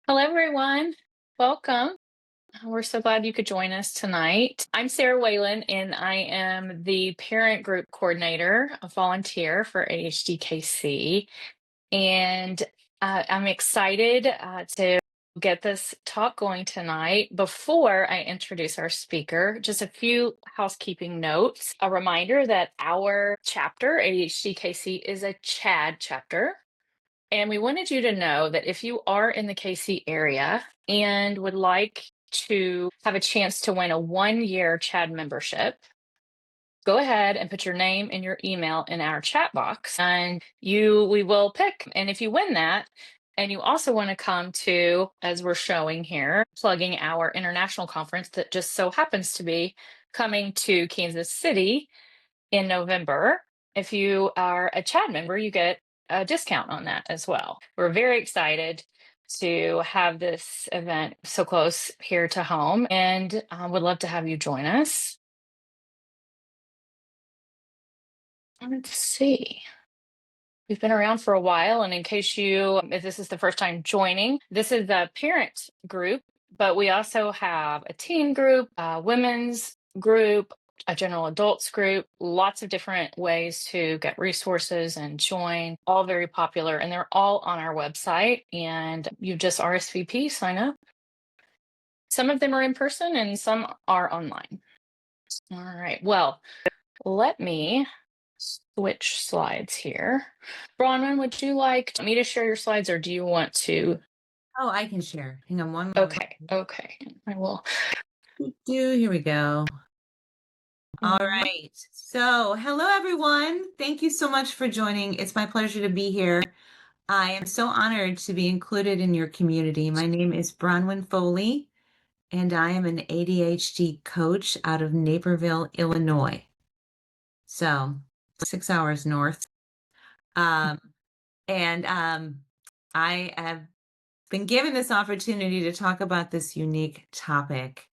Hello, everyone. Welcome. We're so glad you could join us tonight. I'm Sarah Whalen, and I am the parent group coordinator, a volunteer for ADHDKC. And I'm excited to get this talk going tonight. Before I introduce our speaker, just a few housekeeping notes. A reminder that our chapter, ADHDKC, is a CHAD chapter. And we wanted you to know that if you are in the KC area and would like to have a chance to win a 1 year CHAD membership, go ahead and put your name and your email in our chat box and we will pick. And if you win that, and you also want to come to, as we're showing here, plugging our international conference that just so happens to be coming to Kansas City in November. If you are a CHAD member, you get a discount on that as well. We're very excited to have this event so close here to home and would love to have you join us. Let's see. We've been around for a while, and in case if this is the first time joining, this is the parent group, but we also have a teen group, a women's group, a general adults group, lots of different ways to get resources and join, all very popular, and they're all on our website. And you just RSVP, sign up. Some of them are in person and some are online. All right, well, let me switch slides here. Bronwyn, would you like me to share your slides or do you want to? Oh, I can share. Hang on one moment. Okay. I will. Here we go. All Mm, right. So, hello, everyone. Thank you so much for joining. It's my pleasure to be here. I am so honored to be included in your community. My name is Bronwyn Foley, and I am an ADHD coach out of Naperville, Illinois. So, 6 hours north. And I have been given this opportunity to talk about this unique topic.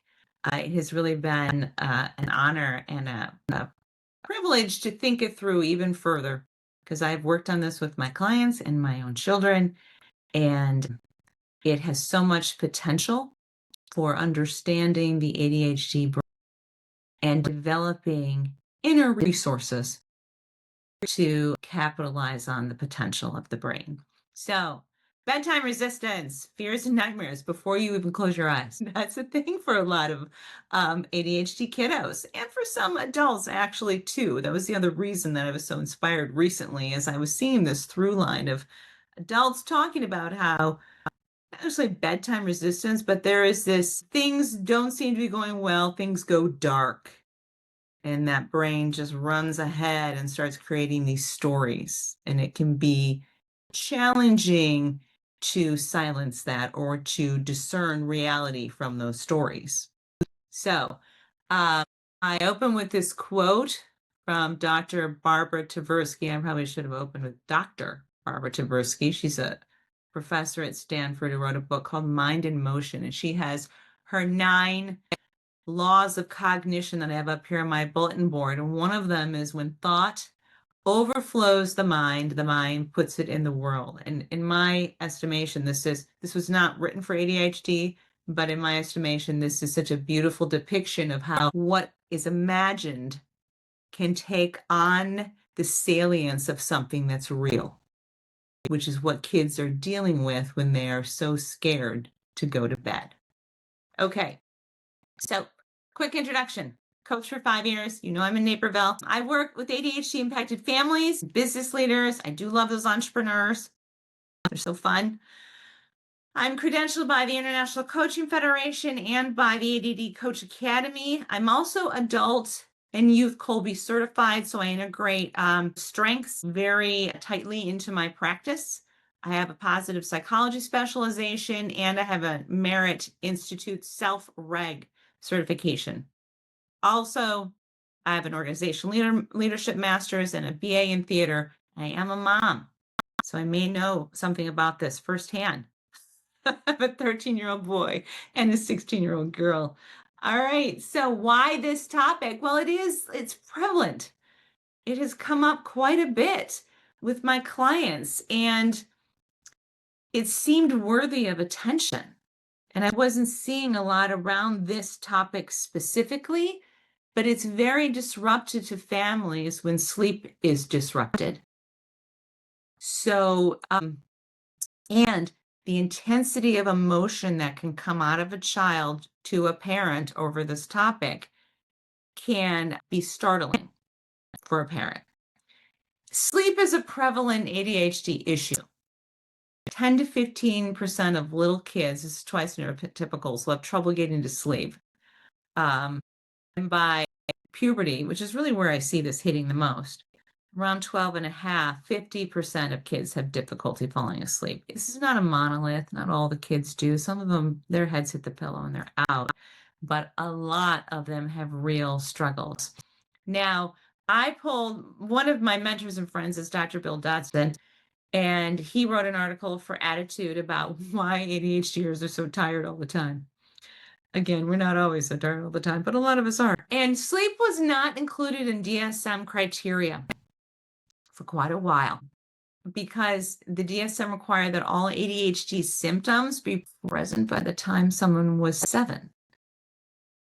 It has really been an honor and a privilege to think it through even further because I've worked on this with my clients and my own children, and it has so much potential for understanding the ADHD brain and developing inner resources to capitalize on the potential of the brain. So, bedtime resistance, fears and nightmares before you even close your eyes. That's a thing for a lot of ADHD kiddos and for some adults actually too. That was the other reason that I was so inspired recently as I was seeing this through line of adults talking about how not necessarily bedtime resistance, but there is this things don't seem to be going well, things go dark and that brain just runs ahead and starts creating these stories. And it can be challenging to silence that or to discern reality from those stories. So I open with this quote from Dr. Barbara Tversky. I probably should have opened with Dr. Barbara Tversky. She's a professor at Stanford who wrote a book called Mind in Motion, and she has her 9 laws of cognition that I have up here on my bulletin board. And one of them is when thought overflows the mind puts it in the world. And in my estimation, this was not written for ADHD, but in my estimation, this is such a beautiful depiction of how what is imagined can take on the salience of something that's real, which is what kids are dealing with when they are so scared to go to bed. Okay. So, quick introduction. Coach for 5 years. You know I'm in Naperville. I work with ADHD impacted families, business leaders. I do love those entrepreneurs. They're so fun. I'm credentialed by the International Coaching Federation and by the ADD Coach Academy. I'm also adult and youth Colby certified, so I integrate strengths very tightly into my practice. I have a positive psychology specialization and I have a Merit Institute self-reg certification. Also, I have an organizational leadership master's and a BA in theater. I am a mom, so I may know something about this firsthand. I have a 13-year-old boy and a 16-year-old girl. All right, so why this topic? Well, it's prevalent. It has come up quite a bit with my clients, and it seemed worthy of attention. And I wasn't seeing a lot around this topic specifically, but it's very disruptive to families when sleep is disrupted. So, and the intensity of emotion that can come out of a child to a parent over this topic can be startling for a parent. Sleep is a prevalent ADHD issue. 10 to 15% of little kids, this is twice neurotypicals, will have trouble getting to sleep. And by puberty, which is really where I see this hitting the most, around 12 and a half, 50% of kids have difficulty falling asleep. This is not a monolith. Not all the kids do. Some of them, their heads hit the pillow and they're out, but a lot of them have real struggles. Now, I pulled one of my mentors and friends is Dr. Bill Dodson, and he wrote an article for Attitude about why ADHDers are so tired all the time. Again, we're not always so tired all the time, but a lot of us are. And sleep was not included in DSM criteria for quite a while because the DSM required that all ADHD symptoms be present by the time someone was 7.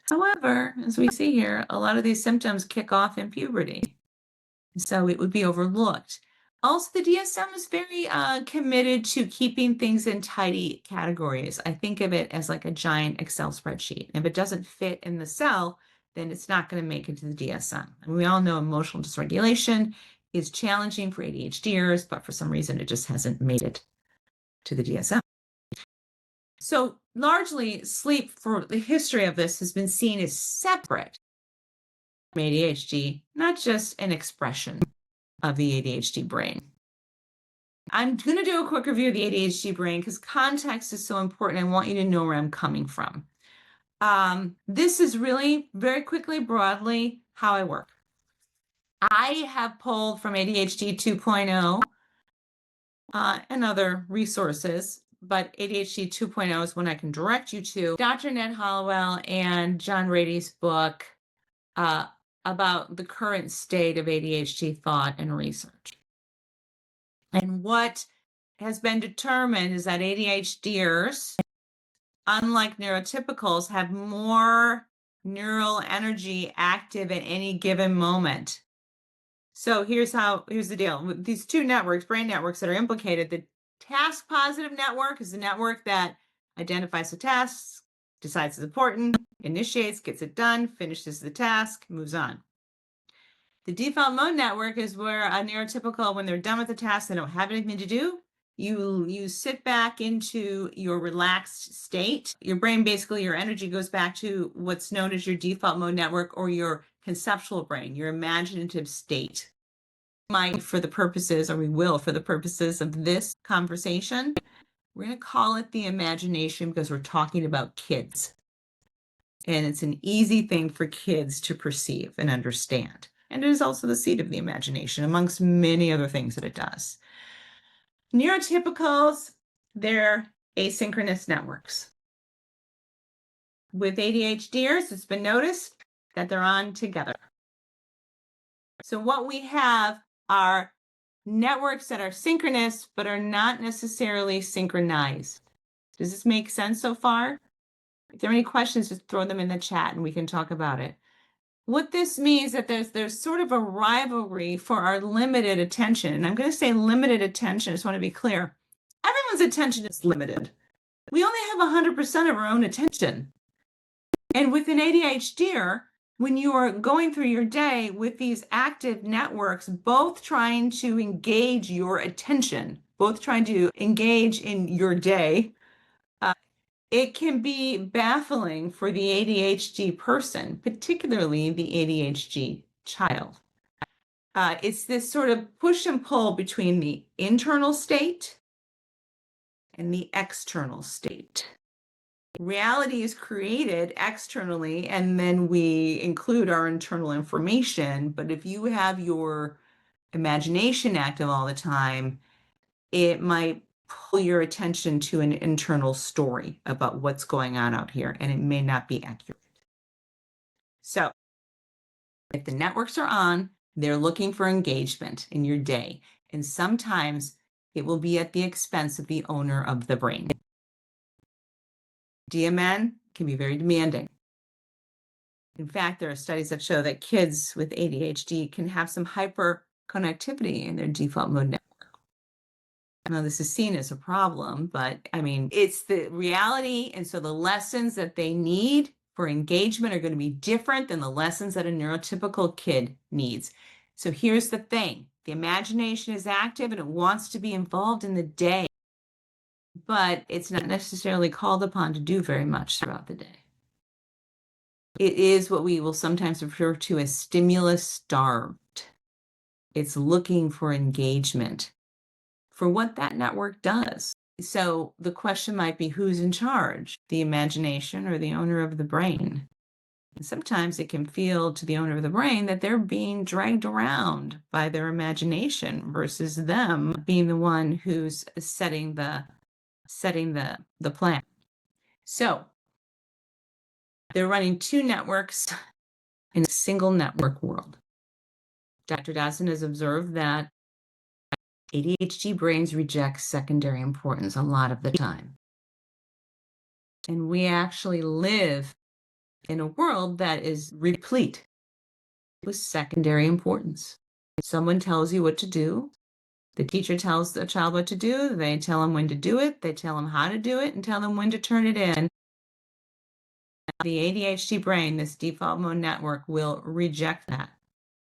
However, as we see here, a lot of these symptoms kick off in puberty, so it would be overlooked. Also, the DSM is very committed to keeping things in tidy categories. I think of it as like a giant Excel spreadsheet. If it doesn't fit in the cell, then it's not going to make it to the DSM. And we all know emotional dysregulation is challenging for ADHDers, but for some reason it just hasn't made it to the DSM. So largely, sleep for the history of this has been seen as separate from ADHD, not just an expression of the ADHD brain. I'm going to do a quick review of the ADHD brain because context is so important. I want you to know where I'm coming from. This is really very quickly, broadly, how I work. I have pulled from ADHD 2.0 and other resources, but ADHD 2.0 is one I can direct you to. Dr. Ned Hollowell and John Rady's book about the current state of ADHD thought and research. And what has been determined is that ADHDers, unlike neurotypicals, have more neural energy active at any given moment. So here's the deal. With these two networks, brain networks that are implicated, the task positive network is the network that identifies the tasks, decides it's important, initiates, gets it done, finishes the task, moves on. The default mode network is where a neurotypical, when they're done with the task, they don't have anything to do. You sit back into your relaxed state. Your brain, basically, your energy goes back to what's known as your default mode network or your conceptual brain, your imaginative state. For the purposes of this conversation, we're going to call it the imagination because we're talking about kids. And it's an easy thing for kids to perceive and understand. And it is also the seat of the imagination, amongst many other things that it does. Neurotypicals, they're asynchronous networks. With ADHDers, it's been noticed that they're on together. So what we have are networks that are synchronous, but are not necessarily synchronized. Does this make sense so far? If there are any questions, just throw them in the chat and we can talk about it. What this means that there's sort of a rivalry for our limited attention. And I'm going to say limited attention. I just want to be clear. Everyone's attention is limited. We only have 100% of our own attention. And with an ADHDer, when you are going through your day with these active networks, both trying to engage your attention, both trying to engage in your day, it can be baffling for the ADHD person, particularly the ADHD child. It's this sort of push and pull between the internal state and the external state. Reality is created externally, and then we include our internal information. But if you have your imagination active all the time, it might pull your attention to an internal story about what's going on out here, and it may not be accurate. So if the networks are on, they're looking for engagement in your day. And sometimes it will be at the expense of the owner of the brain. DMN can be very demanding. In fact, there are studies that show that kids with ADHD can have some hyperconnectivity in their default mode network. Now, this is seen as a problem, but I mean, it's the reality. And so the lessons that they need for engagement are going to be different than the lessons that a neurotypical kid needs. So here's the thing. The imagination is active and it wants to be involved in the day, but it's not necessarily called upon to do very much throughout the day. It is what we will sometimes refer to as stimulus starved. It's looking for engagement for what that network does. So the question might be, who's in charge, the imagination or the owner of the brain? And sometimes it can feel to the owner of the brain that they're being dragged around by their imagination versus them being the one who's setting the plan. So they're running two networks in a single network world. Dr. Dodson has observed that ADHD brains reject secondary importance a lot of the time. And we actually live in a world that is replete with secondary importance. Someone tells you what to do. The teacher tells the child what to do. They tell them when to do it. They tell them how to do it and tell them when to turn it in. The ADHD brain, this default mode network, will reject that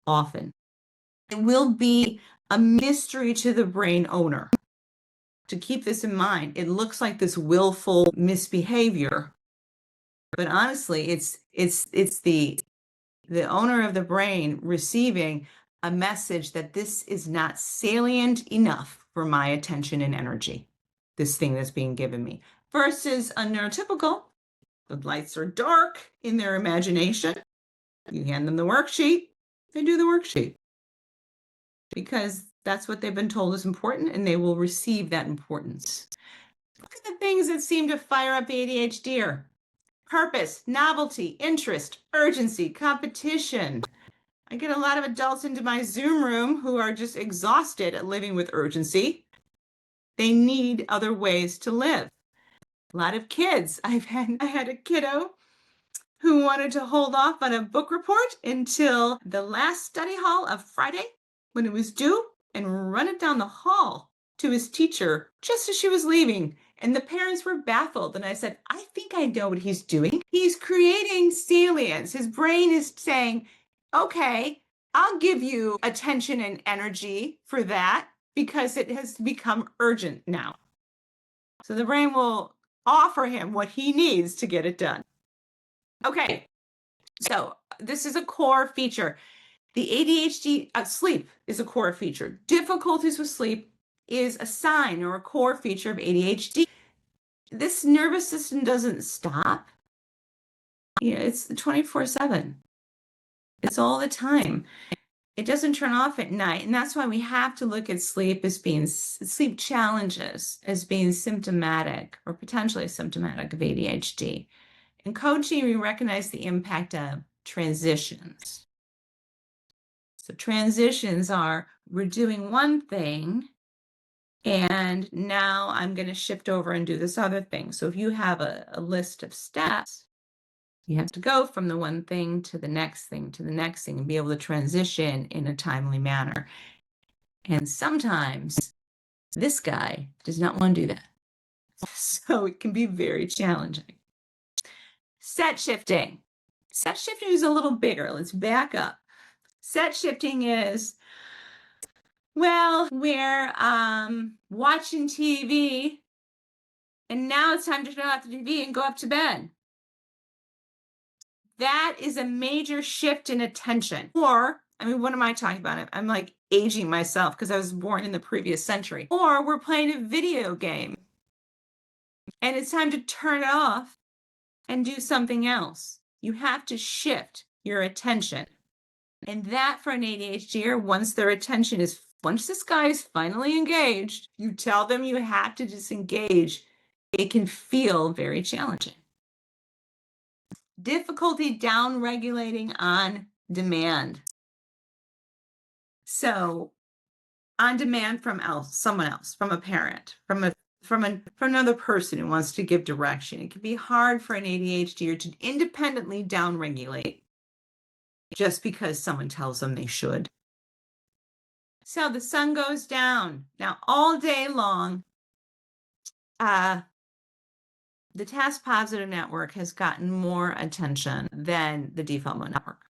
often. It will be a mystery to the brain owner to keep this in mind. It looks like this willful misbehavior, but honestly, it's the owner of the brain receiving a message that this is not salient enough for my attention and energy, this thing that's being given me, versus a neurotypical. The lights are dark in their imagination. You hand them the worksheet, they do the worksheet because that's what they've been told is important, and they will receive that importance. Look at the things that seem to fire up ADHDer. Purpose, novelty, interest, urgency, competition. I get a lot of adults into my Zoom room who are just exhausted at living with urgency. They need other ways to live. A lot of kids. I had a kiddo who wanted to hold off on a book report until the last study hall of Friday when it was due and run it down the hall to his teacher just as she was leaving. And the parents were baffled. And I said, I think I know what he's doing. He's creating salience. His brain is saying, okay, I'll give you attention and energy for that because it has become urgent now. So the brain will offer him what he needs to get it done. Okay, so this is a core feature. The ADHD sleep is a core feature. Difficulties with sleep is a sign or a core feature of ADHD. This nervous system doesn't stop. It's 24/7. It's all the time. It doesn't turn off at night. And that's why we have to look at sleep challenges as being symptomatic or potentially symptomatic of ADHD. In coaching, we recognize the impact of transitions. So transitions are, we're doing one thing, and now I'm going to shift over and do this other thing. So if you have a list of steps, you have to go from the one thing to the next thing to the next thing and be able to transition in a timely manner. And sometimes this guy does not want to do that. So it can be very challenging. Set shifting. Set shifting is a little bigger. Let's back up. Set shifting is, well, we're watching TV, and now it's time to turn off the TV and go up to bed. That is a major shift in attention. Or, what am I talking about? I'm like aging myself because I was born in the previous century. Or we're playing a video game, and it's time to turn it off and do something else. You have to shift your attention. And that for an ADHDer, once this guy is finally engaged, you tell them you have to disengage. It can feel very challenging. Difficulty down-regulating on demand. So on demand from someone else, from a parent, from another person who wants to give direction. It can be hard for an ADHDer to independently downregulate just because someone tells them they should. So the sun goes down. Now, all day long, the task positive network has gotten more attention than the default mode network.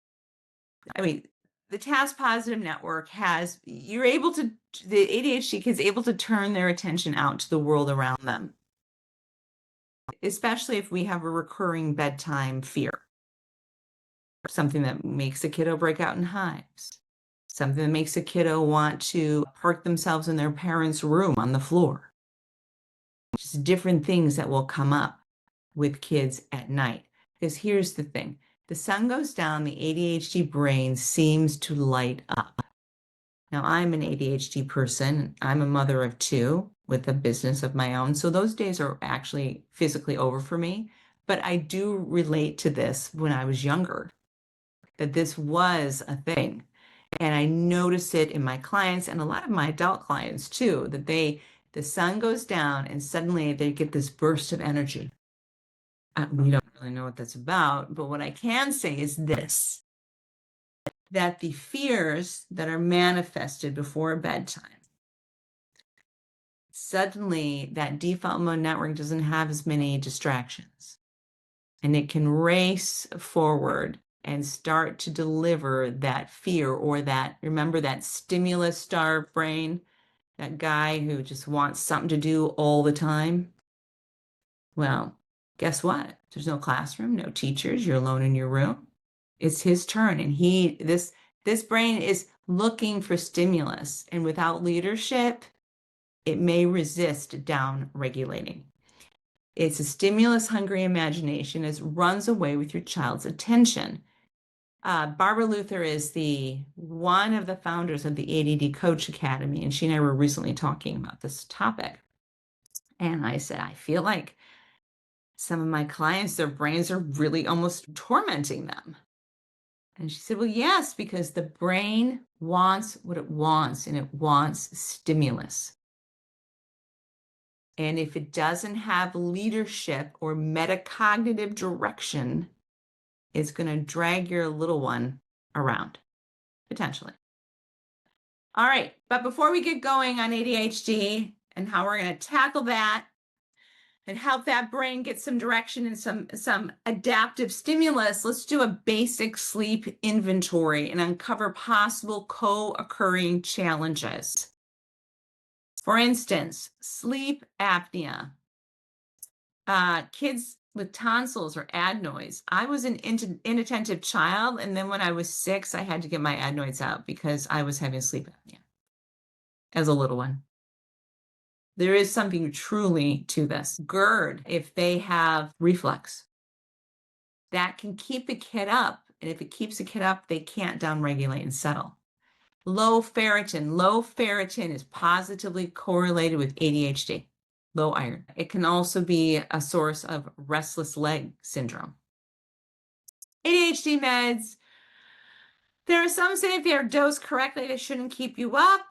I mean, the task positive network the ADHD kids able to turn their attention out to the world around them, especially if we have a recurring bedtime fear, something that makes a kiddo break out in hives, something that makes a kiddo want to park themselves in their parents' room on the floor. Just different things that will come up with kids at night. Because here's the thing. The sun goes down, the ADHD brain seems to light up. Now, I'm an ADHD person. I'm a mother of 2 with a business of my own. So those days are actually physically over for me. But I do relate to this when I was younger, that this was a thing. And I notice it in my clients and a lot of my adult clients too, that the sun goes down and suddenly they get this burst of energy. We don't really know what that's about, but what I can say is this, that the fears that are manifested before bedtime, suddenly that default mode network doesn't have as many distractions, and it can race forward and start to deliver that fear or remember that stimulus starved brain, that guy who just wants something to do all the time? Well, guess what? There's no classroom, no teachers, you're alone in your room. It's his turn, and this brain is looking for stimulus, and without leadership, it may resist down regulating. It's a stimulus hungry imagination as runs away with your child's attention. Barbara Luther is one of the founders of the ADD Coach Academy, and she and I were recently talking about this topic. And I said, I feel like some of my clients, their brains are really almost tormenting them. And she said, well, yes, because the brain wants what it wants, and it wants stimulus. And if it doesn't have leadership or metacognitive direction, it's going to drag your little one around, potentially. All right, but before we get going on ADHD and how we're going to tackle that and help that brain get some direction and some adaptive stimulus, let's do a basic sleep inventory and uncover possible co-occurring challenges. For instance, sleep apnea. Kids with tonsils or adenoids. I was an inattentive child, and then when I was 6, I had to get my adenoids out because I was having sleep apnea as a little one. There is something truly to this. GERD, if they have reflux, that can keep a kid up. And if it keeps a kid up, they can't downregulate and settle. Low ferritin is positively correlated with ADHD, low iron. It can also be a source of restless leg syndrome. ADHD meds, there are some say if they are dosed correctly, they shouldn't keep you up.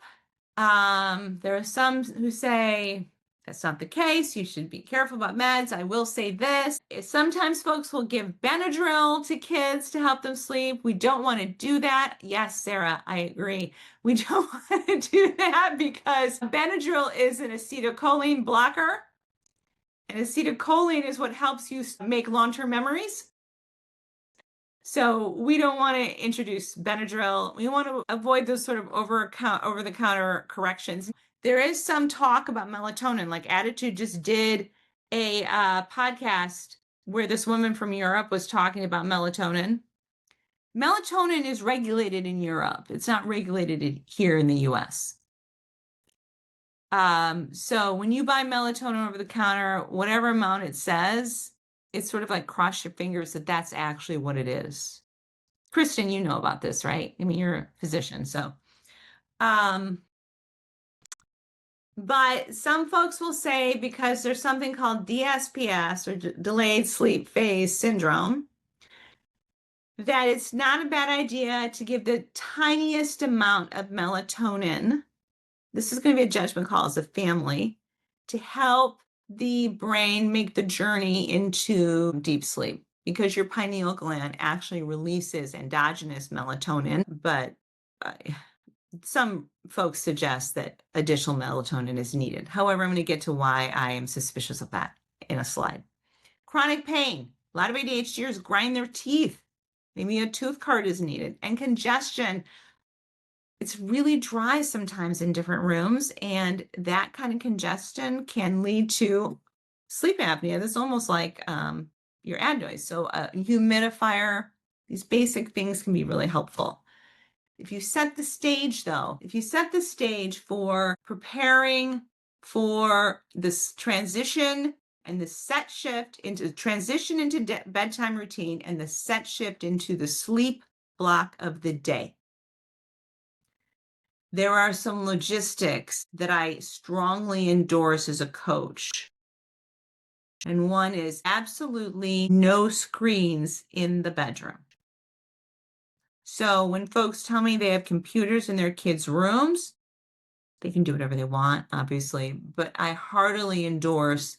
There are some who say that's not the case. You should be careful about meds. I will say this. Sometimes folks will give Benadryl to kids to help them sleep. We don't want to do that. Yes, Sarah, I agree. We don't want to do that because Benadryl is an acetylcholine blocker. And acetylcholine is what helps you make long-term memories. So we don't want to introduce Benadryl. We want to avoid those sort of over-the-counter corrections. There is some talk about melatonin, like Attitude just did a podcast where this woman from Europe was talking about melatonin. Melatonin is regulated in Europe. It's not regulated here in the US. So when you buy melatonin over the counter, whatever amount it says, it's sort of like cross your fingers that that's actually what it is. Kristen, you know about this, right? I mean, you're a physician, so. But some folks will say because there's something called DSPS or delayed sleep phase syndrome, that it's not a bad idea to give the tiniest amount of melatonin this is going to be a judgment call as a family to help the brain make the journey into deep sleep, because your pineal gland actually releases endogenous melatonin, but some folks suggest that additional melatonin is needed. However, I'm going to get to why I am suspicious of that in a slide. Chronic pain. A lot of ADHDers grind their teeth. Maybe a tooth card is needed. And congestion. It's really dry sometimes in different rooms, and that kind of congestion can lead to sleep apnea. That's almost like your adenoids. So a humidifier, these basic things can be really helpful. If you set the stage, though, if you set the stage for preparing for this transition and the set shift into transition into bedtime routine and the set shift into the sleep block of the day, there are some logistics that I strongly endorse as a coach. And one is absolutely no screens in the bedroom. So when folks tell me they have computers in their kids' rooms, they can do whatever they want, obviously, but I heartily endorse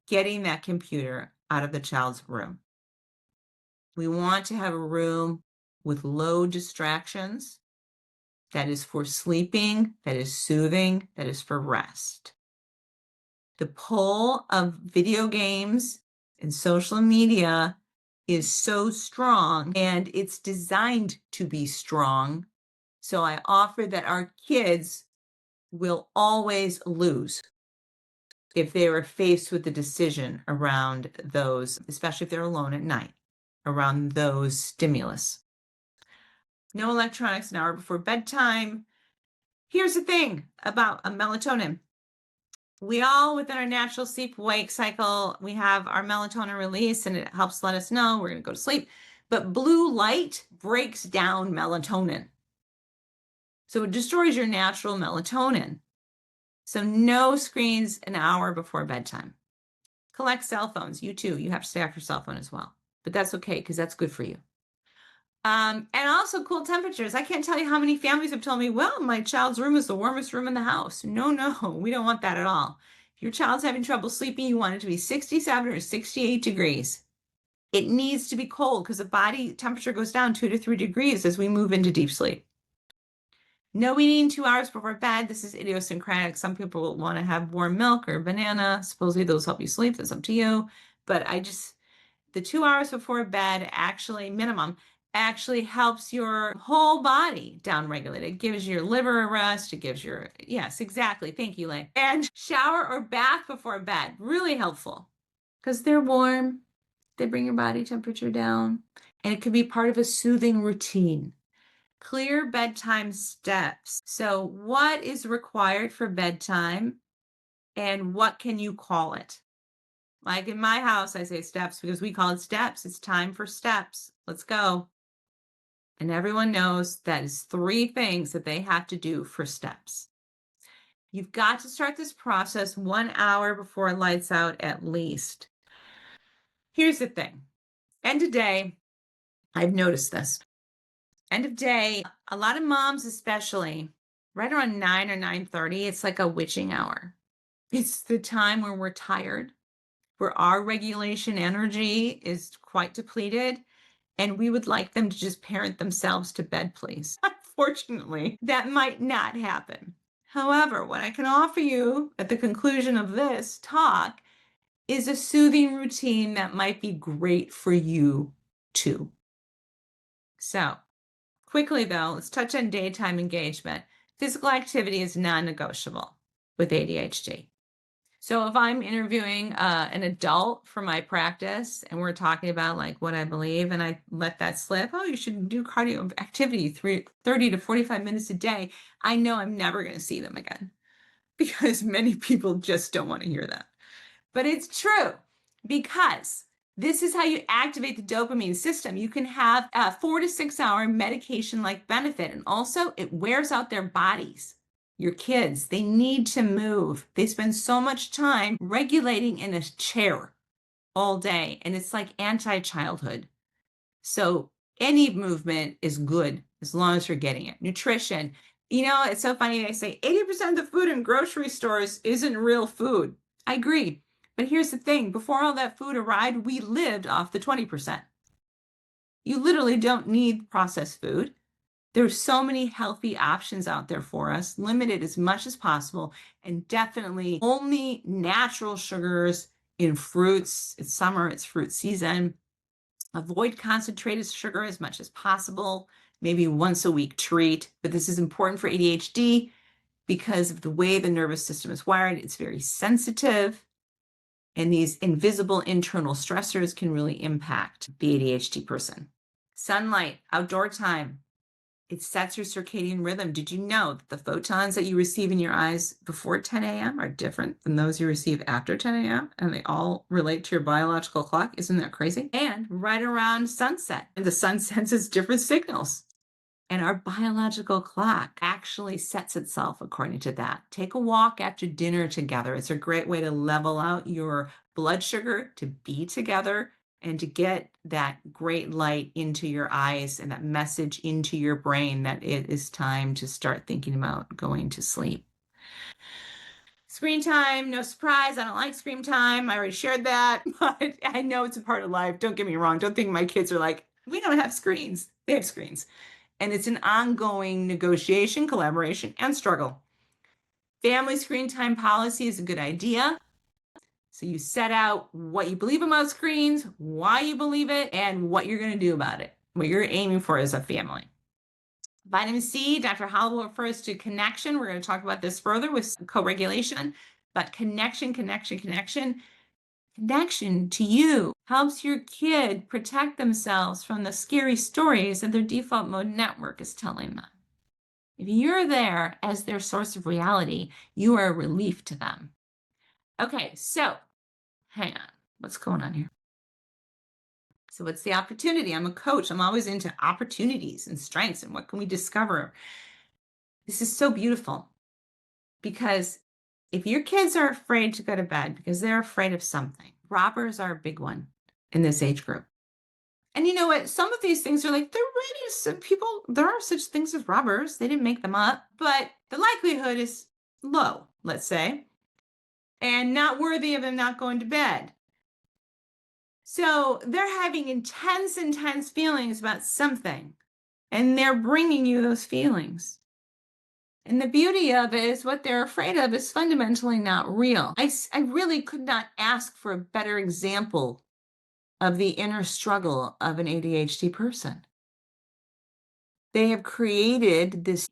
getting that computer out of the child's room. We want to have a room with low distractions. That is for sleeping, that is soothing, that is for rest. The pull of video games and social media is so strong, and it's designed to be strong. So I offer that our kids will always lose if they are faced with the decision around those, especially if they're alone at night, around those stimulus. No electronics an hour before bedtime. Here's the thing about a melatonin. We all, within our natural sleep-wake cycle, we have our melatonin release, and it helps let us know we're going to go to sleep. But blue light breaks down melatonin. So it destroys your natural melatonin. So no screens an hour before bedtime. Collect cell phones. You too. You have to stay off your cell phone as well. But that's okay, because that's good for you. And also cool temperatures. I can't tell you how many families have told me, well, my child's room is the warmest room in the house. No, we don't want that at all. If your child's having trouble sleeping, you want it to be 67 or 68 degrees. It needs to be cold because the body temperature goes down 2 to 3 degrees as we move into deep sleep. No eating 2 hours before bed. This is idiosyncratic. Some people will want to have warm milk or banana. Supposedly those help you sleep. That's up to you. But the 2 hours before bed minimum, actually helps your whole body downregulate. It gives your liver a rest. It gives yes, exactly. Thank you, Lane. And shower or bath before bed, really helpful because they're warm. They bring your body temperature down, and it can be part of a soothing routine. Clear bedtime steps. So what is required for bedtime, and what can you call it? Like in my house, I say steps because we call it steps. It's time for steps. Let's go. And everyone knows that is 3 things that they have to do for steps. You've got to start this process 1 hour before it lights out at least. Here's the thing. End of day, I've noticed this. End of day, a lot of moms especially, right around 9 or 9:30, it's like a witching hour. It's the time where we're tired, where our regulation energy is quite depleted, and we would like them to just parent themselves to bed, please. Unfortunately, that might not happen. However, what I can offer you at the conclusion of this talk is a soothing routine that might be great for you too. So, quickly though, let's touch on daytime engagement. Physical activity is non-negotiable with ADHD. So if I'm interviewing an adult for my practice and we're talking about like what I believe, and I let that slip, oh, you should do cardio activity 30 to 45 minutes a day, I know I'm never going to see them again because many people just don't want to hear that. But it's true, because this is how you activate the dopamine system. You can have a 4 to 6 hour medication-like benefit, and also it wears out their bodies. Your kids, they need to move. They spend so much time regulating in a chair all day, and it's like anti-childhood. So any movement is good as long as you're getting it. Nutrition, It's so funny. They say 80% of the food in grocery stores isn't real food. I agree. But here's the thing. Before all that food arrived, we lived off the 20%. You literally don't need processed food. There's so many healthy options out there for us, limited as much as possible, and definitely only natural sugars in fruits. It's summer, it's fruit season. Avoid concentrated sugar as much as possible, maybe once a week treat. But this is important for ADHD because of the way the nervous system is wired. It's very sensitive. And these invisible internal stressors can really impact the ADHD person. Sunlight, outdoor time, it sets your circadian rhythm. Did you know that the photons that you receive in your eyes before 10 a.m. are different than those you receive after 10 a.m.? And they all relate to your biological clock. Isn't that crazy? And right around sunset, and the sun senses different signals. And our biological clock actually sets itself according to that. Take a walk after dinner together. It's a great way to level out your blood sugar, to be together, and to get that great light into your eyes and that message into your brain that it is time to start thinking about going to sleep. Screen time, no surprise. I don't like screen time. I already shared that, but I know it's a part of life. Don't get me wrong. Don't think my kids are like, we don't have screens. They have screens. And it's an ongoing negotiation, collaboration, and struggle. Family screen time policy is a good idea. So you set out what you believe about screens, why you believe it, and what you're going to do about it, what you're aiming for as a family. Vitamin C, Dr. Hollowell refers to connection. We're going to talk about this further with co-regulation, but connection to you helps your kid protect themselves from the scary stories that their default mode network is telling them. If you're there as their source of reality, you are a relief to them. Okay, so hang on. What's going on here? So what's the opportunity? I'm a coach. I'm always into opportunities and strengths and what can we discover? This is so beautiful because if your kids are afraid to go to bed because they're afraid of something, robbers are a big one in this age group. And you know what? Some of these things are like, they're really people, there are such things as robbers. They didn't make them up, but the likelihood is low, let's say, and not worthy of them not going to bed. So they're having intense feelings about something, and they're bringing you those feelings. And the beauty of it is what they're afraid of is fundamentally not real. I really could not ask for a better example of the inner struggle of an ADHD person. They have created this,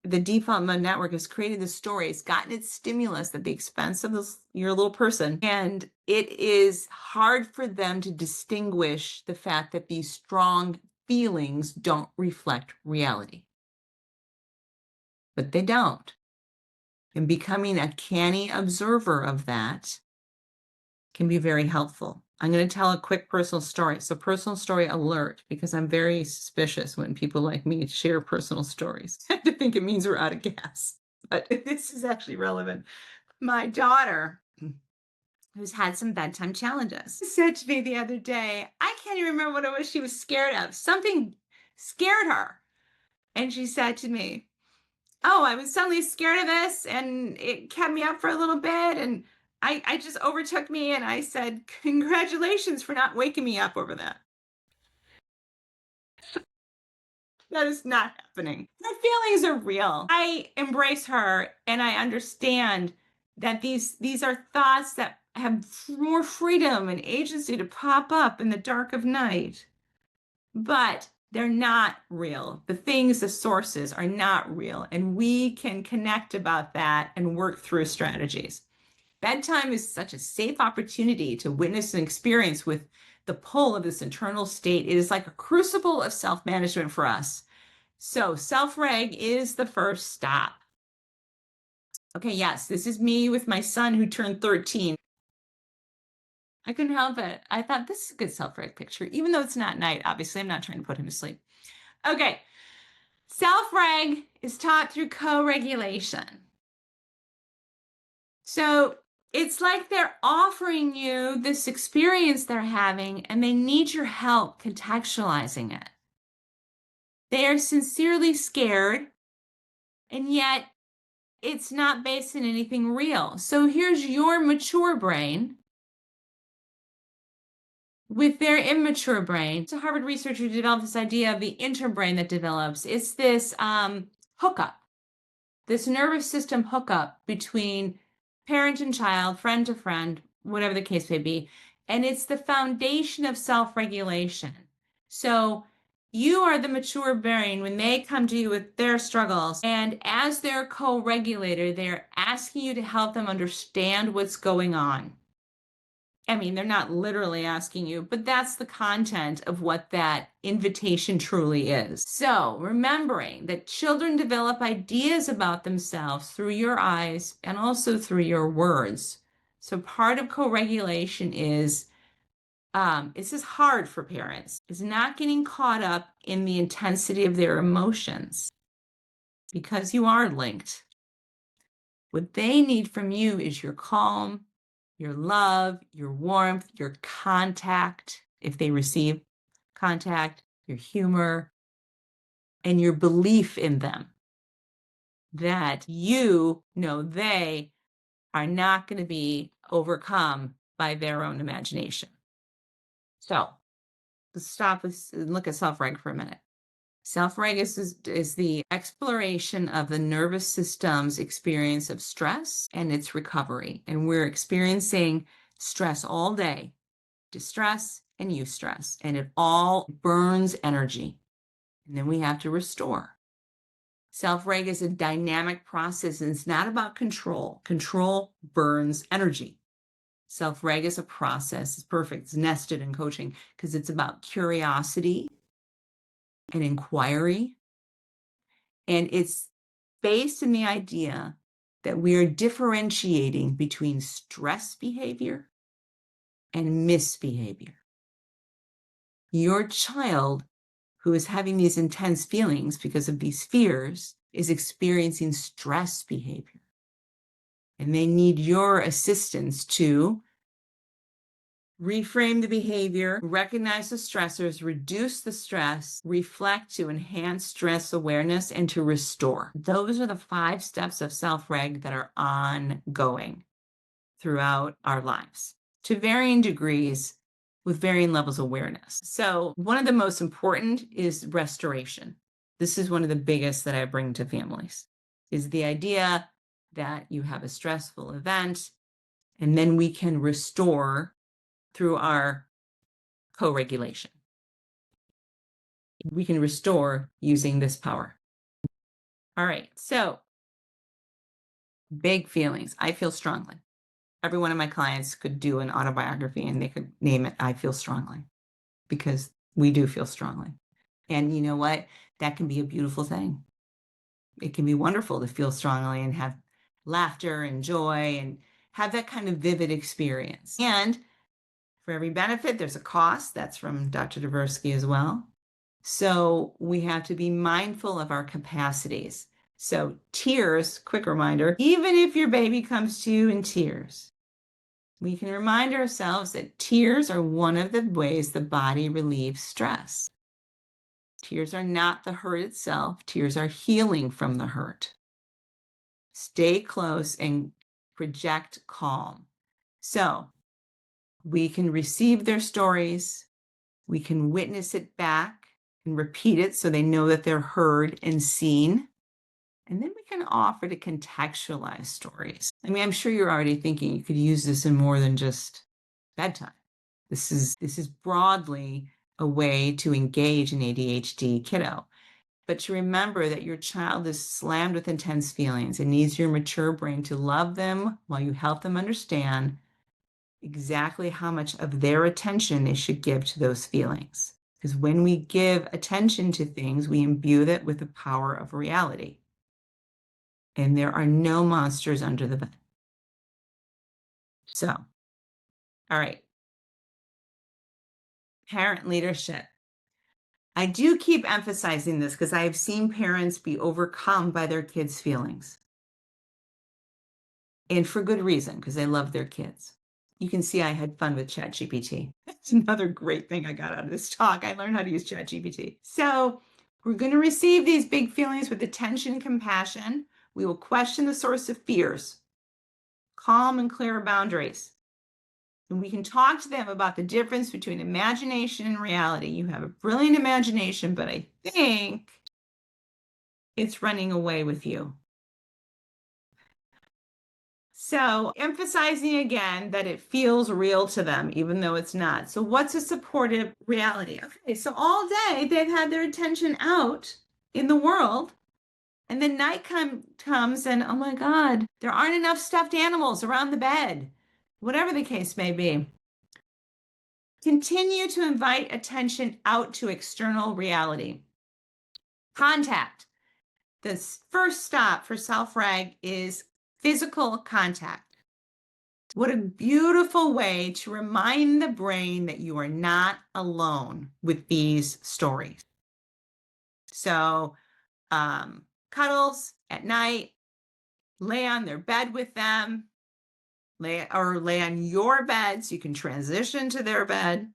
the default mode network has created this story. It's gotten its stimulus at the expense of your little person. And it is hard for them to distinguish the fact that these strong feelings don't reflect reality. But they don't. And becoming a canny observer of that can be very helpful. I'm going to tell a quick personal story. So personal story alert, because I'm very suspicious when people like me share personal stories. I think it means we're out of gas, but this is actually relevant. My daughter, who's had some bedtime challenges, said to me the other day, I can't even remember what it was she was scared of. Something scared her. And she said to me, oh, I was suddenly scared of this and it kept me up for a little bit. And I just overtook me and I said, congratulations for not waking me up over that. That is not happening. Her feelings are real. I embrace her and I understand that these are thoughts that have more freedom and agency to pop up in the dark of night. But they're not real. The things, the sources are not real. And we can connect about that and work through strategies. Bedtime is such a safe opportunity to witness and experience with the pull of this internal state. It is like a crucible of self-management for us. So self-reg is the first stop. Okay, yes, this is me with my son who turned 13. I couldn't help it. I thought this is a good self-reg picture, even though it's not night. Obviously, I'm not trying to put him to sleep. Okay, self-reg is taught through co-regulation. So it's like they're offering you this experience they're having and they need your help contextualizing it. They are sincerely scared And yet it's not based in anything real. So here's your mature brain with their immature brain. It's a Harvard researcher who developed this idea of the interbrain that develops. It's this hookup, this nervous system hookup between parent and child, friend to friend, whatever the case may be. And it's the foundation of self-regulation. So you are the mature brain when they come to you with their struggles. And as their co-regulator, they're asking you to help them understand what's going on. I mean, they're not literally asking you, but that's the content of what that invitation truly is. So remembering that children develop ideas about themselves through your eyes and also through your words. So part of co-regulation is, this is hard for parents, is not getting caught up in the intensity of their emotions because you are linked. What they need from you is your calm, your love, your warmth, your contact, if they receive contact, your humor, and your belief in them that you know they are not going to be overcome by their own imagination. So let's stop and look at self-reg for a minute. Self-reg is the exploration of the nervous system's experience of stress and its recovery. And we're experiencing stress all day, distress and eustress, and it all burns energy. And then we have to restore. Self-reg is a dynamic process, and it's not about control. Control burns energy. Self-reg is a process. It's perfect. It's nested in coaching because it's about curiosity and inquiry. And it's based in the idea that we are differentiating between stress behavior and misbehavior. Your child who is having these intense feelings because of these fears is experiencing stress behavior. And they need your assistance to reframe the behavior, recognize the stressors, reduce the stress, reflect to enhance stress awareness, and to restore. Those are the 5 steps of self-reg that are ongoing throughout our lives to varying degrees with varying levels of awareness. So one of the most important is restoration. This is one of the biggest that I bring to families, is the idea that you have a stressful event and then we can restore through our co-regulation. We can restore using this power. All right, so big feelings. I feel strongly. Every one of my clients could do an autobiography and they could name it, I feel strongly, because we do feel strongly. And you know what? That can be a beautiful thing. It can be wonderful to feel strongly and have laughter and joy and have that kind of vivid experience. And for every benefit, there's a cost. That's from Dr. Tversky as well. So we have to be mindful of our capacities. So tears, quick reminder, even if your baby comes to you in tears, we can remind ourselves that tears are one of the ways the body relieves stress. Tears are not the hurt itself. Tears are healing from the hurt. Stay close and project calm. So we can receive their stories. We can witness it back and repeat it so they know that they're heard and seen. And then we can offer to contextualize stories. I mean, I'm sure you're already thinking you could use this in more than just bedtime. This is broadly a way to engage an ADHD kiddo. But to remember that your child is slammed with intense feelings and needs your mature brain to love them while you help them understand exactly how much of their attention they should give to those feelings. Because when we give attention to things, we imbue it with the power of reality. And there are no monsters under the bed. So, all right. Parent leadership. I do keep emphasizing this because I have seen parents be overcome by their kids' feelings. And for good reason, because they love their kids. You can see I had fun with ChatGPT. That's another great thing I got out of this talk. I learned how to use ChatGPT. So We're going to receive these big feelings with attention and compassion. We will question the source of fears, calm and clear boundaries. And we can talk to them about the difference between imagination and reality. You have a brilliant imagination, but I think it's running away with you. So emphasizing again that it feels real to them, even though it's not. So what's a supportive reality? Okay, so all day they've had their attention out in the world, and then night comes and, oh my God, there aren't enough stuffed animals around the bed, whatever the case may be. Continue to invite attention out to external reality. Contact. The first stop for self-reg is physical contact. What a beautiful way to remind the brain that you are not alone with these stories. So, cuddles at night, lay on their bed with them, lay on your bed so you can transition to their bed.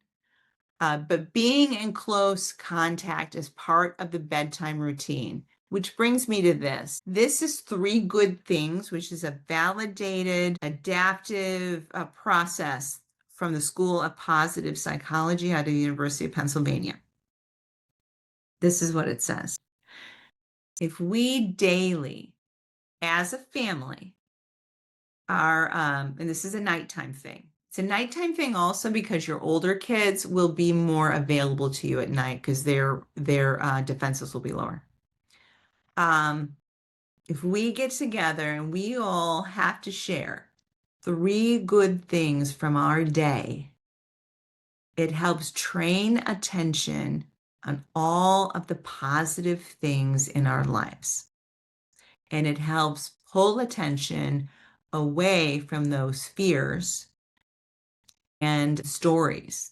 But being in close contact is part of the bedtime routine, which brings me to this. This is 3 good things, which is a validated, adaptive process from the School of Positive Psychology out of the University of Pennsylvania. This is what it says. If we daily, as a family, are, and this is a nighttime thing. It's a nighttime thing also because your older kids will be more available to you at night because their defenses will be lower. If we get together and we all have to share 3 good things from our day, it helps train attention on all of the positive things in our lives. And it helps pull attention away from those fears and stories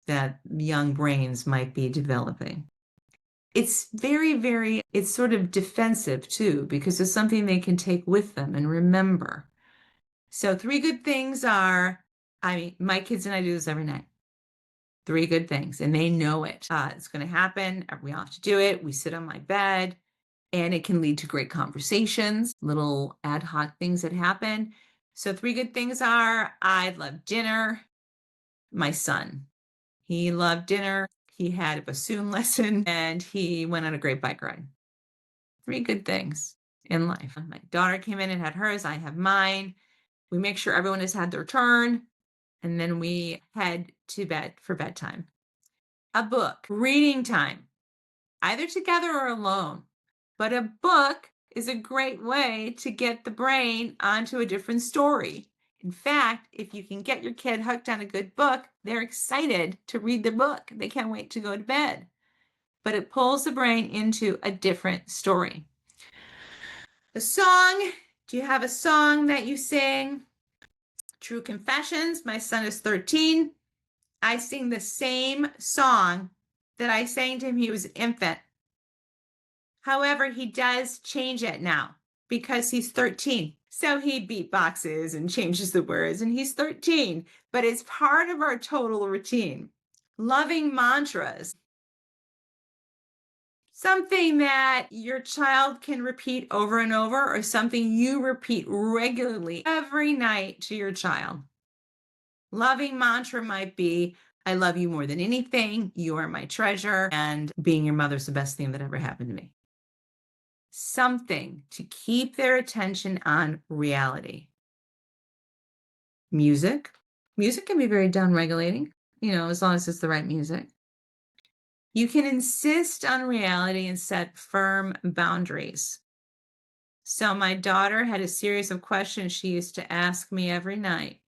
that young brains might be developing. It's it's sort of defensive too, because it's something they can take with them and remember. So 3 good things are, my kids and I do this every night. 3 good things, and they know it. It's going to happen. We all have to do it. We sit on my bed, and it can lead to great conversations, little ad hoc things that happen. So 3 good things are, I love dinner. My son, he loved dinner. He had a bassoon lesson, and he went on a great bike ride. 3 good things in life. My daughter came in and had hers. I have mine. We make sure everyone has had their turn, and then we head to bed for bedtime. A book, reading time, either together or alone. But a book is a great way to get the brain onto a different story. In fact, if you can get your kid hooked on a good book, they're excited to read the book. They can't wait to go to bed. But it pulls the brain into a different story. A song. Do you have a song that you sing? True confessions. My son is 13. I sing the same song that I sang to him when he was an infant. However, he does change it now because he's 13. So he beatboxes and changes the words, and he's 13, but it's part of our total routine. Loving mantras. Something that your child can repeat over and over, or something you repeat regularly every night to your child. Loving mantra might be, I love you more than anything. You are my treasure. And being your mother's the best thing that ever happened to me. Something to keep their attention on reality. Music. Music can be very down-regulating, as long as it's the right music. You can insist on reality and set firm boundaries. So my daughter had a series of questions she used to ask me every night.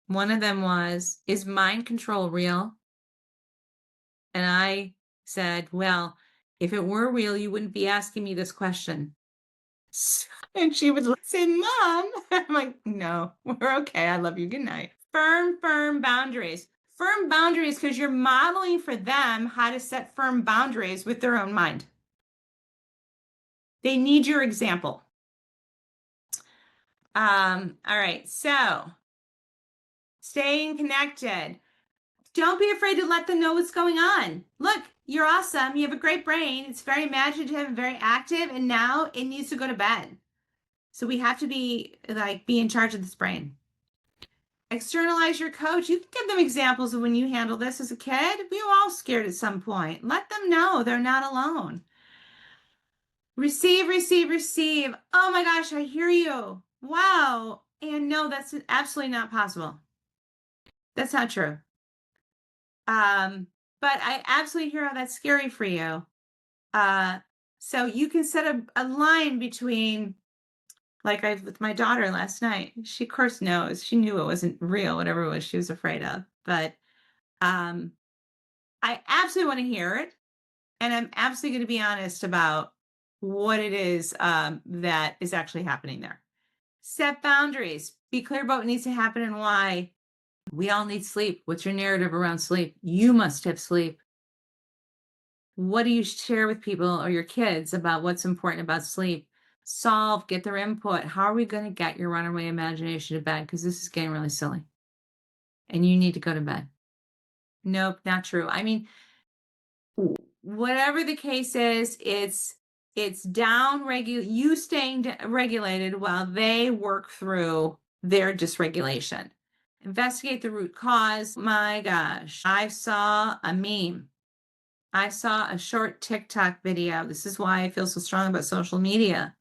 One of them was, is mind control real? And I said, well, if it were real, you wouldn't be asking me this question. And she would say, Mom, I'm like, no, we're okay. I love you. Good night. Firm boundaries. Firm boundaries because you're modeling for them how to set firm boundaries with their own mind. They need your example. All right. So staying connected. Don't be afraid to let them know what's going on. Look, You're awesome. You have a great brain. It's very imaginative and very active. And now it needs to go to bed. So we have to be in charge of this brain. Externalize your coach. You can give them examples of when you handle this as a kid. We were all scared at some point. Let them know they're not alone. Receive, receive, receive. Oh my gosh, I hear you. Wow. And no, that's absolutely not possible. That's not true. But I absolutely hear how that's scary for you. So you can set a line between, like I with my daughter last night. She of course knows. She knew it wasn't real, whatever it was she was afraid of. But I absolutely want to hear it. And I'm absolutely going to be honest about what it is that is actually happening there. Set boundaries. Be clear about what needs to happen and why. We all need sleep. What's your narrative around sleep? You must have sleep. What do you share with people or your kids about what's important about sleep? Get their input. How are we going to get your runaway imagination to bed? Because this is getting really silly. And you need to go to bed. Nope, not true. I mean, whatever the case is, it's you staying regulated while they work through their dysregulation. Investigate the root cause. My gosh, I saw a meme. I saw a short TikTok video. This is why I feel so strong about social media.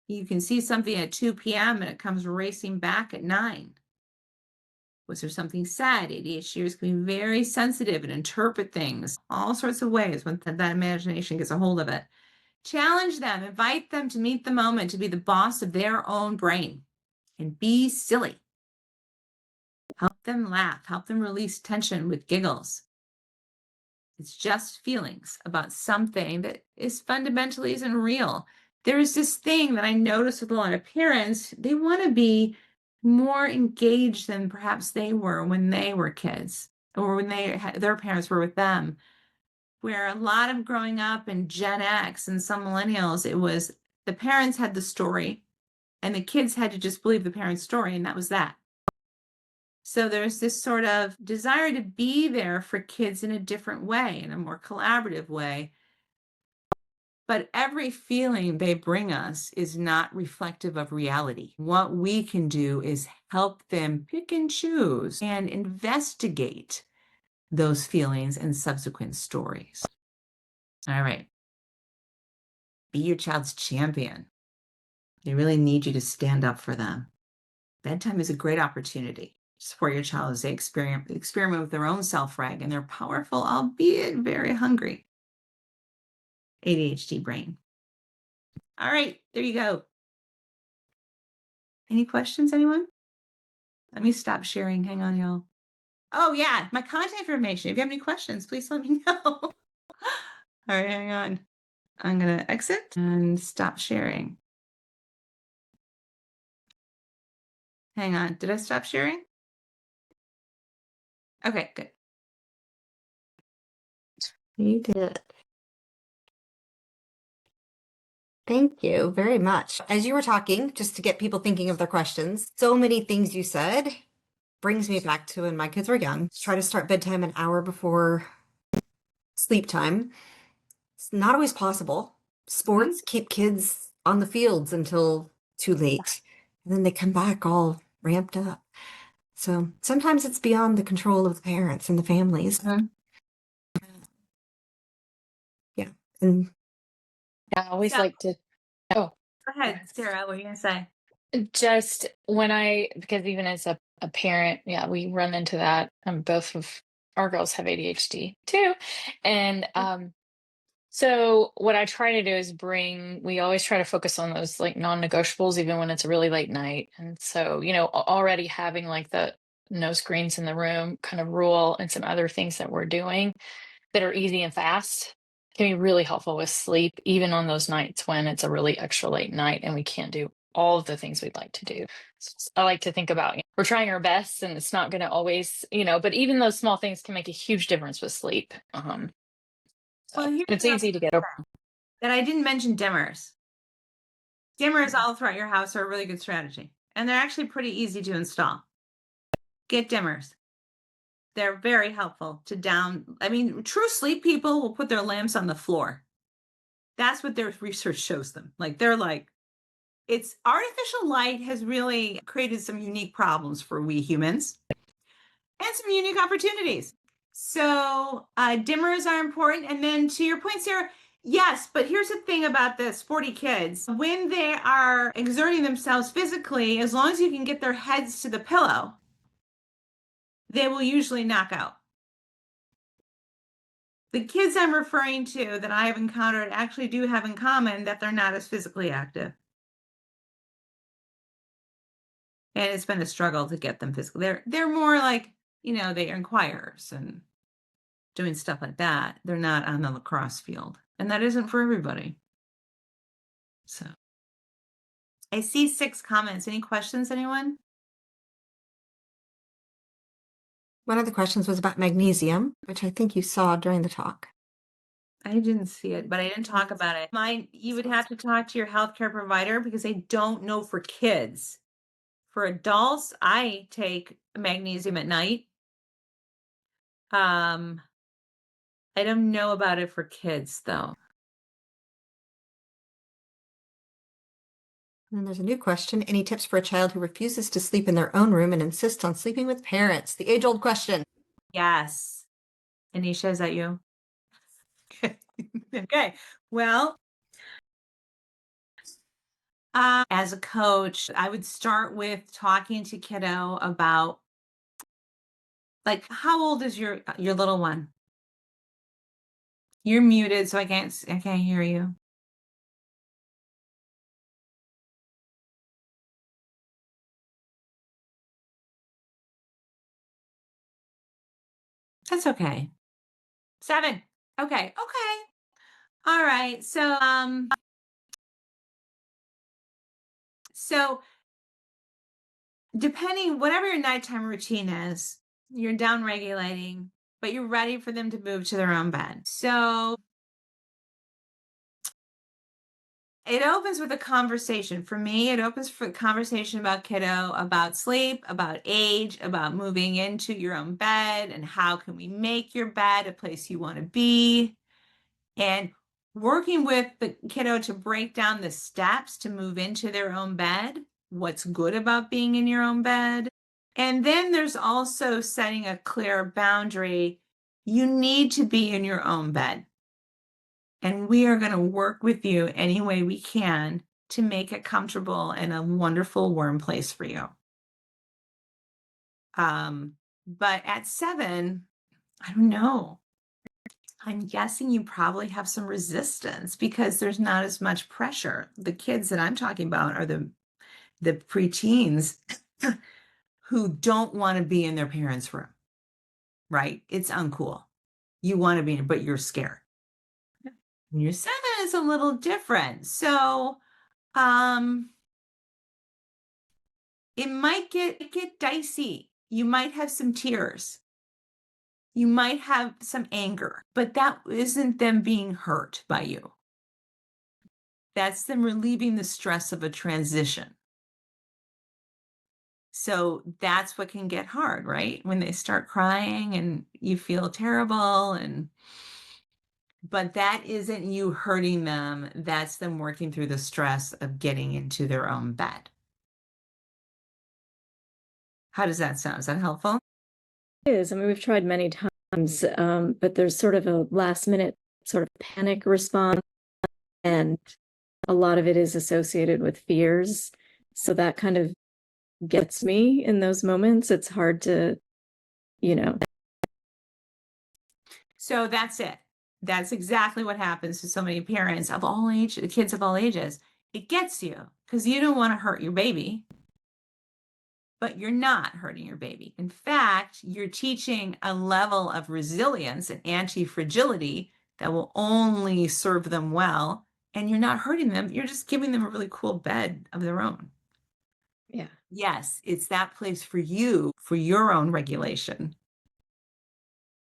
You can see something at 2 p.m. and it comes racing back at 9. Was there something said? ADHDers can be very sensitive and interpret things all sorts of ways when that imagination gets a hold of it. Challenge them, invite them to meet the moment, to be the boss of their own brain and be silly. Help them laugh, help them release tension with giggles. It's just feelings about something that is fundamentally isn't real. There is this thing that I notice with a lot of parents, they want to be more engaged than perhaps they were when they were kids or when their parents were with them. Where a lot of growing up in Gen X and some millennials, it was the parents had the story and the kids had to just believe the parents' story, and that was that. So there's this sort of desire to be there for kids in a different way, in a more collaborative way. But every feeling they bring us is not reflective of reality. What we can do is help them pick and choose and investigate those feelings and subsequent stories. All right. Be your child's champion. They really need you to stand up for them. Bedtime is a great opportunity to support your child as they experiment with their own self-reg and their powerful, albeit very hungry, ADHD brain. All right, there you go. Any questions, anyone? Let me stop sharing. Hang on, y'all. Oh, yeah, my contact information. If you have any questions, please let me know. All right, hang on. I'm going to exit and stop sharing. Hang on. Did I stop sharing? Okay, good. You did. Thank you very much. As you were talking, just to get people thinking of their questions, so many things you said brings me back to when my kids were young. Try to start bedtime an hour before sleep time. It's not always possible. Sports keep kids on the fields until too late, and then they come back all ramped up. So sometimes it's beyond the control of the parents and the families. Yeah. And I always Yeah. like to, oh, Go ahead, Sarah. What are you going to say? just because even as a parent, yeah, we run into that. Both of our girls have ADHD too. And so what I try to do is we always try to focus on those like non-negotiables, even when it's a really late night. And so, already having like the no screens in the room kind of rule and some other things that we're doing that are easy and fast can be really helpful with sleep, even on those nights when it's a really extra late night and we can't do all of the things we'd like to do. So I like to think about, we're trying our best and it's not going to always, but even those small things can make a huge difference with sleep. Well, here's It's what easy to get over. that I didn't mention dimmers. Dimmers all throughout your house are a really good strategy, and they're actually pretty easy to install. Get dimmers. They're very helpful to I mean, true sleep people will put their lamps on the floor. That's what their research shows them. Like, they're like, it's artificial light has really created some unique problems for we humans and some unique opportunities. So dimmers are important. And then to your point, Sarah, yes, but here's the thing about the sporty kids. When they are exerting themselves physically, as long as you can get their heads to the pillow, they will usually knock out. The kids I'm referring to that I have encountered actually do have in common that they're not as physically active. And it's been a struggle to get them physical. They're more like, they are in choirs and doing stuff like that. They're not on the lacrosse field. And that isn't for everybody. So I see 6 comments. Any questions, anyone? One of the questions was about magnesium, which I think you saw during the talk. I didn't see it, but I didn't talk about it. You would have to talk to your healthcare provider because I don't know for kids. For adults, I take magnesium at night. I don't know about it for kids, though. And there's a new question. Any tips for a child who refuses to sleep in their own room and insists on sleeping with parents? The age-old question. Yes. Anisha, is that you? Okay. Well, as a coach, I would start with talking to kiddo about, like, how old is your little one? You're muted, so I can't hear you. That's okay. 7. Okay. All right. So depending, whatever your nighttime routine is, you're down regulating, but you're ready for them to move to their own bed. So it opens with a conversation. For me, it opens for a conversation about kiddo, about sleep, about age, about moving into your own bed, and how can we make your bed a place you want to be, and working with the kiddo to break down the steps to move into their own bed, what's good about being in your own bed. And then there's also setting a clear boundary. You need to be in your own bed. And we are going to work with you any way we can to make it comfortable and a wonderful, warm place for you. But at 7, I don't know. I'm guessing you probably have some resistance because there's not as much pressure. The kids that I'm talking about are the preteens who don't want to be in their parents' room, right? It's uncool. You want to be in, but you're scared. And your 7 is a little different. So it might get dicey. You might have some tears. You might have some anger, but that isn't them being hurt by you. That's them relieving the stress of a transition. So that's what can get hard, right? When they start crying and you feel terrible, but that isn't you hurting them. That's them working through the stress of getting into their own bed. How does that sound? Is that helpful? It is. I mean, we've tried many times, but there's sort of a last minute sort of panic response, and a lot of it is associated with fears. So that kind of gets me in those moments. It's hard to, So that's it. That's exactly what happens to so many parents of all age, kids of all ages. It gets you because you don't want to hurt your baby, but you're not hurting your baby. In fact, you're teaching a level of resilience and anti-fragility that will only serve them well. And you're not hurting them. You're just giving them a really cool bed of their own. Yeah. Yes, it's that place for you, for your own regulation.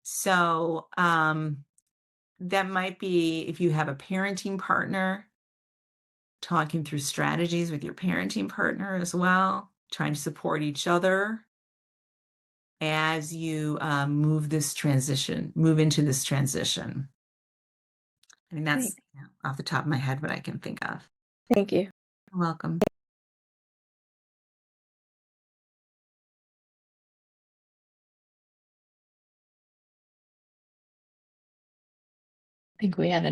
So that might be if you have a parenting partner, talking through strategies with your parenting partner as well, trying to support each other. as you move into this transition? I mean, that's off the top of my head what I can think of. Thank you. You're welcome. I think we had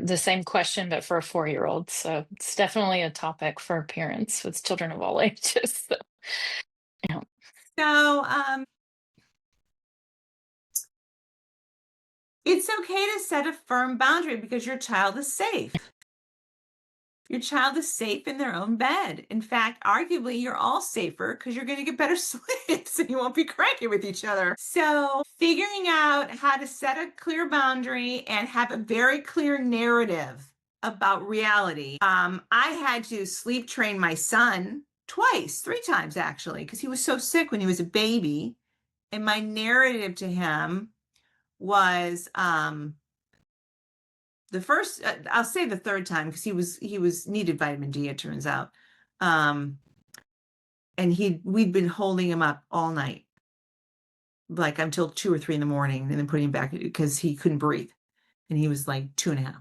the same question, but for a 4-year-old. So it's definitely a topic for parents with children of all ages. So, yeah. So it's okay to set a firm boundary because your child is safe. Your child is safe in their own bed. In fact, arguably, you're all safer because you're going to get better sleep, so you won't be cranky with each other. So figuring out how to set a clear boundary and have a very clear narrative about reality. I had to sleep train my son twice, 3 times actually, because he was so sick when he was a baby. And my narrative to him was the first, I'll say the 3rd time, because he was needed vitamin D, it turns out. And we'd been holding him up all night, like until 2 or 3 in the morning, and then putting him back because he couldn't breathe. And he was like 2.5.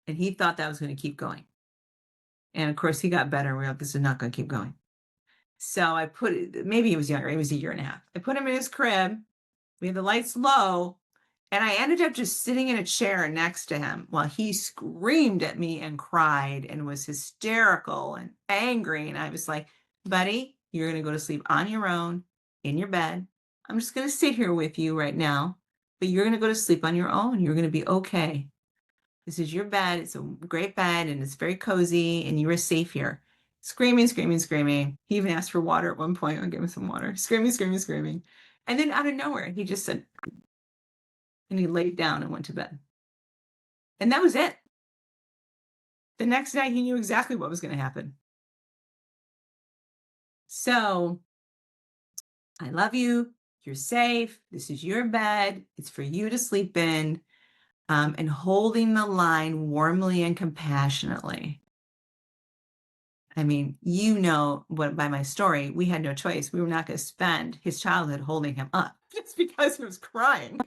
And he thought that was going to keep going. And of course he got better. And we were like, this is not going to keep going. So maybe he was younger. He was 1.5 years. I put him in his crib. We had the lights low. And I ended up just sitting in a chair next to him while he screamed at me and cried and was hysterical and angry. And I was like, buddy, you're going to go to sleep on your own in your bed. I'm just going to sit here with you right now, but you're going to go to sleep on your own. You're going to be okay. This is your bed. It's a great bed and it's very cozy and you are safe here. Screaming, screaming, screaming. He even asked for water at one point. I'll give him some water. Screaming, screaming, screaming. And then out of nowhere, he just said, and he laid down and went to bed. And that was it. The next night, he knew exactly what was going to happen. So, I love you. You're safe. This is your bed. It's for you to sleep in. And holding the line warmly and compassionately. I mean, by my story, we had no choice. We were not going to spend his childhood holding him up just because he was crying.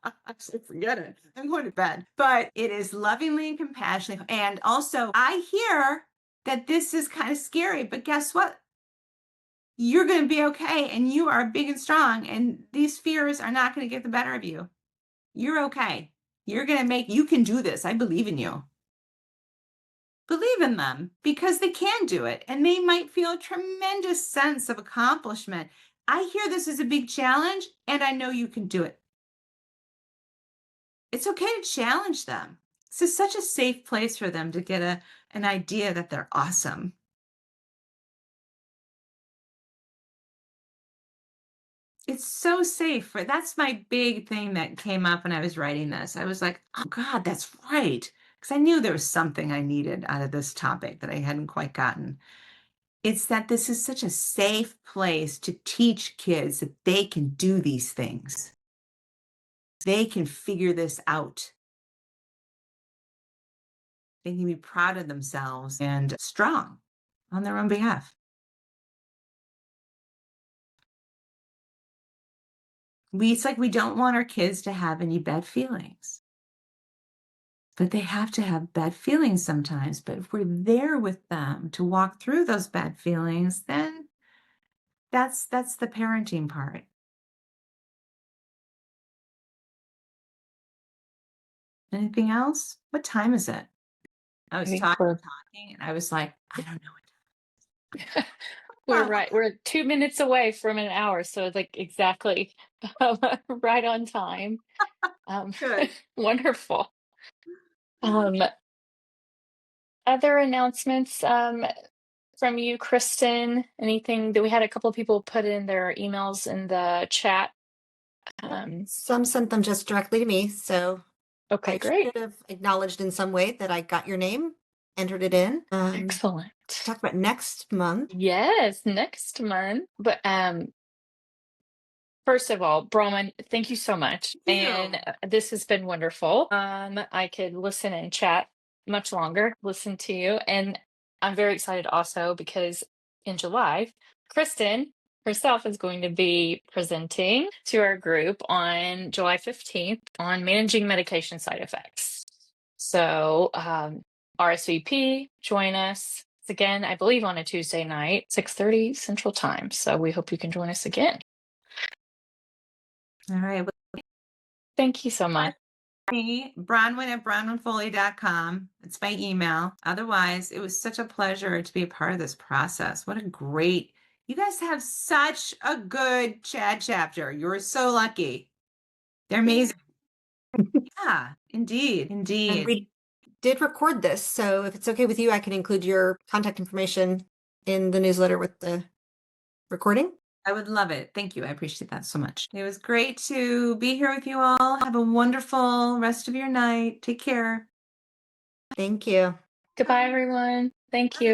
I said, forget it. I'm going to bed. But it is lovingly and compassionately. And also, I hear that this is kind of scary, but guess what? You're going to be okay. And you are big and strong. And these fears are not going to get the better of you. You're okay. You can do this. I believe in you. Believe in them because they can do it. And they might feel a tremendous sense of accomplishment. I hear this is a big challenge and I know you can do it. It's okay to challenge them. This is such a safe place for them to get an idea that they're awesome. It's so safe. That's my big thing that came up when I was writing this. I was like, oh God, that's right. Because I knew there was something I needed out of this topic that I hadn't quite gotten. It's that this is such a safe place to teach kids that they can do these things. They can figure this out. They can be proud of themselves and strong on their own behalf. It's like we don't want our kids to have any bad feelings. But they have to have bad feelings sometimes. But if we're there with them to walk through those bad feelings, then that's the parenting part. Anything else? What time is it? I was talking, and I was like, I don't know. We're right. We're 2 minutes away from an hour, so it's like exactly right on time. Good. Wonderful. Other announcements from you, Kristen? Anything that we had a couple of people put in their emails in the chat? Some sent them just directly to me, so Okay, I great. should have acknowledged in some way that I got your name, entered it in. Excellent. Talk about next month. Yes, next month. But first of all, Bronwyn, thank you so much. Thank you. And this has been wonderful. I could listen and chat much longer, listen to you. And I'm very excited also because in July, Kristen herself is going to be presenting to our group on July 15th on managing medication side effects. So RSVP, join us. It's again, I believe on a Tuesday night, 6:30 Central Time. So we hope you can join us again. All right. Thank you so much. Me, Bronwyn at bronwynfoley.com. It's my email. Otherwise, it was such a pleasure to be a part of this process. What a great, you guys have such a good chat chapter. You're so lucky. They're amazing. Yeah, indeed. And Indeed. we did record this, so if it's okay with you, I can include your contact information in the newsletter with the recording. I would love it. Thank you. I appreciate that so much. It was great to be here with you all. Have a wonderful rest of your night. Take care. Thank you. Goodbye, everyone. Thank you.